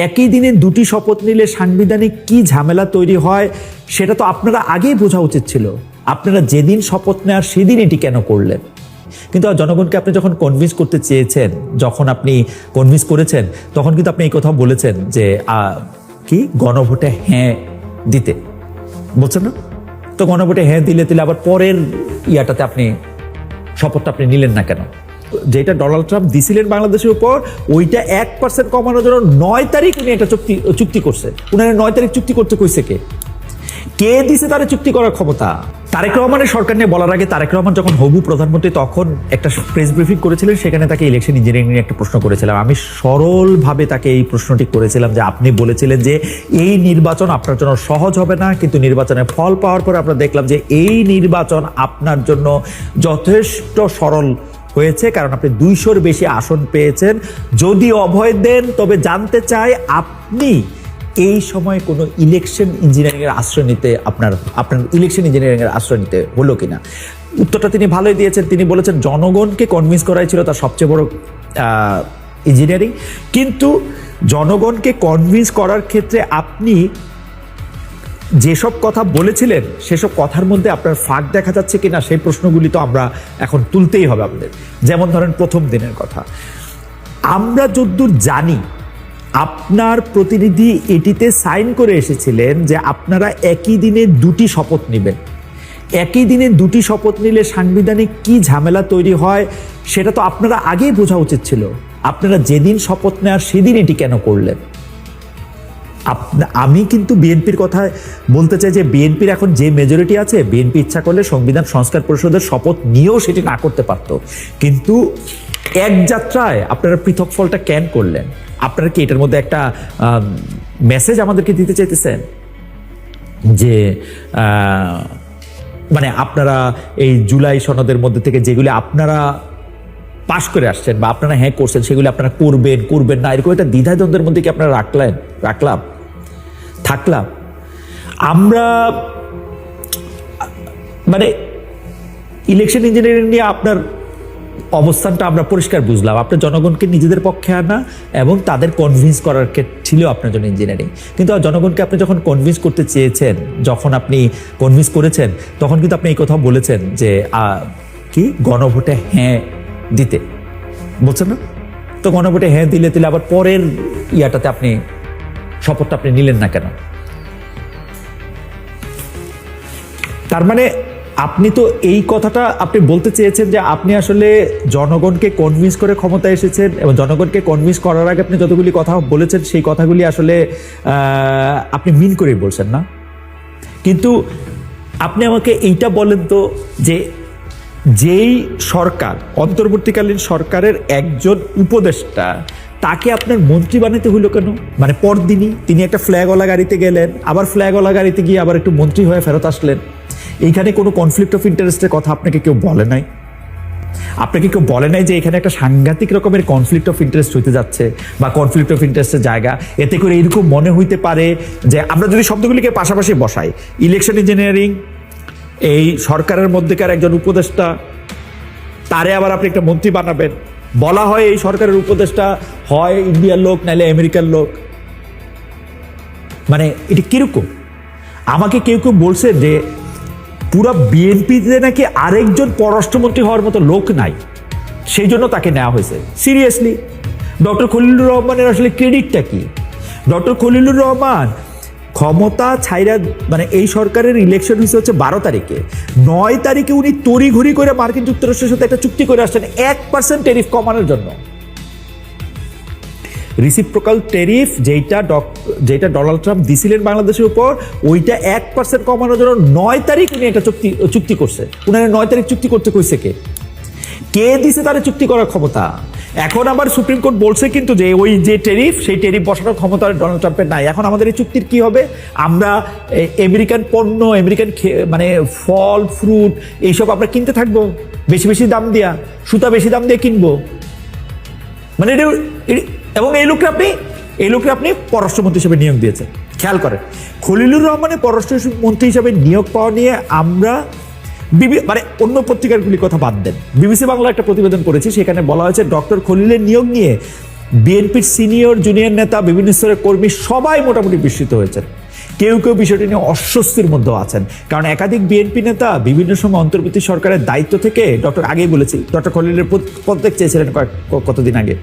একই দিনে দুটি শপথ নিলে সাংবিধানিক কি ঝামেলা তৈরি হয় সেটা তো আপনারা আগেই বোঝা উচিত ছিল। আপনারা যেদিন শপথ নেওয়ার সেদিন এটি কেন করলেন? কিন্তু জনগণকে আপনি যখন কনভিন্স করতে চেয়েছেন, যখন আপনি কনভিন্স করেছেন, তখন কিন্তু আপনি এই কথা বলেছেন যে কি গণভোটে হ্যাঁ দিতে বলছেন না? তো গণভোটে হ্যাঁ দিলে আবার পরের ইয়াটাতে আপনি শপথটা আপনি নিলেন না কেন? যেটা ডোনাল্ড ট্রাম্প দিছিলেন বাংলাদেশের উপর, ওইটা 1% কমানোর জন্য 9 তারিখ উনি একটা চুক্তি করছে। উনার 9 তারিখ চুক্তি করতে কইছে কে দিছে তারা চুক্তি করার ক্ষমতা? তারেক রহমানের সরকার নিয়ে বলার আগে তারেক রহমান যখন হবু প্রধানমন্ত্রী তখন একটা প্রেস ব্রিফিং করেছিলেন, সেখানে তাকে ইলেকশন ইঞ্জিনিয়ারিং নিয়ে একটা প্রশ্ন করেছিলাম। আমি সরলভাবে তাকে এই প্রশ্নটি করেছিলাম যে আপনি বলেছিলেন যে এই নির্বাচন আপনার জন্য সহজ হবে না, কিন্তু নির্বাচনের ফল পাওয়ার পরে আমরা দেখলাম যে এই নির্বাচন আপনার জন্য যথেষ্ট সরল হয়েছে, কারণ আপনি 200-র বেশি আসন পেয়েছেন। যদি অভয় দেন তবে জানতে চাই আপনি এই সময় কোনো ইলেকশন ইঞ্জিনিয়ারিং এর আশ্রয় নিতে আপনার ইলেকশন ইঞ্জিনিয়ারিং এর আশ্রয় নিতে হলো কিনা? উত্তরটা তিনি ভালোই দিয়েছেন। তিনি বলেছেন জনগণকে কনভিন্স করাই ছিল তার সবচেয়ে বড় ইঞ্জিনিয়ারিং। কিন্তু জনগণকে কনভিন্স করার ক্ষেত্রে আপনি যেসব কথা বলেছিলেন সেসব কথার মধ্যে আপনার ফাঁক দেখা যাচ্ছে কিনা সেই প্রশ্নগুলি তো আমরা এখন তুলতেই হবে আমাদের। যেমন ধরেন প্রথম দিনের কথা, আমরা যদ্দূর জানি আপনার প্রতিনিধি এটিতে সাইন করে এসেছিলেন যে আপনারা একই দিনে দুটি শপথ নেবেন। একই দিনে দুটি শপথ নিলে সাংবিধানিক কি ঝামেলা তৈরি হয় সেটা তো আপনারা আগেই বোঝা উচিত ছিল। আপনারা যেদিন শপথ নেওয়ার সেদিন এটি কেন করলেন? আমি কিন্তু বিএনপির কথা বলতে চাই যে বিএনপির এখন যে মেজরিটি আছে, বিএনপি ইচ্ছা করলে সংবিধান সংস্কার পরিষদের শপথ নিয়েও সেটি না করতে পারত। কিন্তু এক যাত্রায় আপনারা পৃথক ফলটা কেন করলেন? আপনারা কি এটার মধ্যে একটা মেসেজ আমাদেরকে দিতে চাইতেছেন যে মানে আপনারা এই জুলাই সনদের মধ্যে থেকে যেগুলি আপনারা পাশ করে আসছেন বা আপনারা হ্যাঁ করছেন সেগুলি আপনারা করবেন না, এরকম একটা দ্বিধাদ্বন্দ্বের মধ্যে কি আপনারা থাকলাম? আমরা মানে ইলেকশন ইঞ্জিনিয়ারিং নিয়ে আপনার অবস্থানটা আমরা পরিষ্কার বুঝলাম। আপনার জনগণকে নিজেদের পক্ষে আনা এবং তাদের কনভিন্স করার ছিল আপনার জন্য ইঞ্জিনিয়ারিং। কিন্তু জনগণকে আপনি যখন কনভিন্স করতে চেয়েছেন, যখন আপনি কনভিন্স করেছেন, তখন কিন্তু আপনি এই কথা বলেছেন যে কি গণভোটে হ্যাঁ দিতে বলছেন না? তো গণভোটে হ্যাঁ দিলে আবার পরের ইয়াটাতে আপনি শপথটা আপনি নিলেন না কেন? তার মানে আপনি তো এই কথাটা আপনি বলতে চেয়েছেন যে আপনি আসলে জনগণকে কনভিন্স করে ক্ষমতায় এসেছেন, এবং জনগণকে কনভিন্স করার আগে আপনি যতগুলি কথা বলেছেন সেই কথাগুলি আসলে আপনি মিন করেই বলছেন না। কিন্তু আপনি আমাকে এইটা বলেন তো যে যেই সরকার, অন্তর্বর্তীকালীন সরকারের একজন উপদেষ্টা, তাকে আপনার মন্ত্রী বানাতে হইল কেন? মানে পরদিনই তিনি একটা ফ্ল্যাগওয়ালা গাড়িতে গেলেন, আবার ফ্ল্যাগওয়ালা গাড়িতে গিয়ে আবার একটু মন্ত্রী হয়ে ফেরত আসলেন। এইখানে কোনো কনফ্লিক্ট অফ ইন্টারেস্টের কথা আপনাকে কেউ বলে নাই? আপনাকে কেউ বলে নাই যে এখানে একটা সাংঘাতিক রকমের কনফ্লিক্ট অফ ইন্টারেস্ট হইতে যাচ্ছে বা কনফ্লিক্ট অফ ইন্টারেস্টের জায়গা? এতে করে এরকম মনে হইতে পারে যে আমরা যদি শব্দগুলিকে পাশাপাশি বসাই, ইলেকশন ইঞ্জিনিয়ারিং, এই সরকারের মধ্যেকার একজন উপদেষ্টা, তারে আবার আপনি একটা মন্ত্রী বানাবেন। বলা হয় এই সরকারের উপদেষ্টা হয় ইন্ডিয়ার লোক নাইলে আমেরিকার লোক। মানে এটা কিরকম? আমাকে কেউ বলছে যে পুরো বিএনপিতে নাকি আরেকজন পররাষ্ট্রমন্ত্রী হওয়ার মতো লোক নাই, সেই জন্য তাকে নেওয়া হয়েছে। সিরিয়াসলি? ডক্টর খলিলুর রহমানের আসলে ক্রেডিটটা কি? ডক্টর খলিলুর রহমান ক্ষমতা ছাইরা, মানে এই সরকারের ইলেকশন হচ্ছে 12 তারিখে, 9 তারিখে উনি তড়িঘড়ি করে মার্কিন যুক্তরাষ্ট্রের সাথে একটা চুক্তি করে আসছেন 1% ট্যারিফ কমানোর জন্য। রিসিপ্রোকাল ট্যারিফ যেটা ডোনাল্ড ট্রাম্প দিছিলেন বাংলাদেশের উপর, ওইটা 1% কমানোর জন্য 9 তারিখ উনি একটা চুক্তি করছে। উনার 9 তারিখ চুক্তি করতে কইছে কে দিছে তারা চুক্তি করার ক্ষমতা? এখন আবার সুপ্রিম কোর্ট বলছে কিন্তু যে ওই যে ট্যারিফ, সেই ট্যারিফ বসানোর ক্ষমতা ডোনাল্ড ট্রাম্পের নাই। এখন আমাদের এই চুক্তির কি হবে? আমরা আমেরিকান পণ্য, আমেরিকান মানে ফল ফ্রুট এইসব আমরা কিনতে থাকবো বেশি বেশি দাম দিয়া, সুতা বেশি দাম দিয়ে কিনবো। মানে এবং এই লোককে আপনি পররাষ্ট্রমন্ত্রী হিসেবে নিয়োগ দিয়েছেন। খেয়াল করেন, খলিলুর রহমানের পররাষ্ট্রমন্ত্রী হিসেবে নিয়োগ পাওয়া নিয়ে আমরা মানে অন্য পত্রিকারগুলির কথা বাদ দেন, বিবিসি বাংলা একটা প্রতিবেদন করেছি, সেখানে বলা হয়েছে ডক্টর খলিলের নিয়োগ নিয়ে বিএনপির সিনিয়র জুনিয়র নেতা, বিভিন্ন স্তরের কর্মী সবাই মোটামুটি বিস্মিত হয়েছেন। কেউ কেউ বিষয়টি নিয়ে অস্বস্তির মধ্যেও আছেন, কারণ একাধিক বিএনপি নেতা বিভিন্ন সময় অন্তর্বর্তী সরকারের দায়িত্ব থেকে আগেই বলেছি ডক্টর খলিলের পদত্যাগ চেয়েছিলেন কতদিন আগে।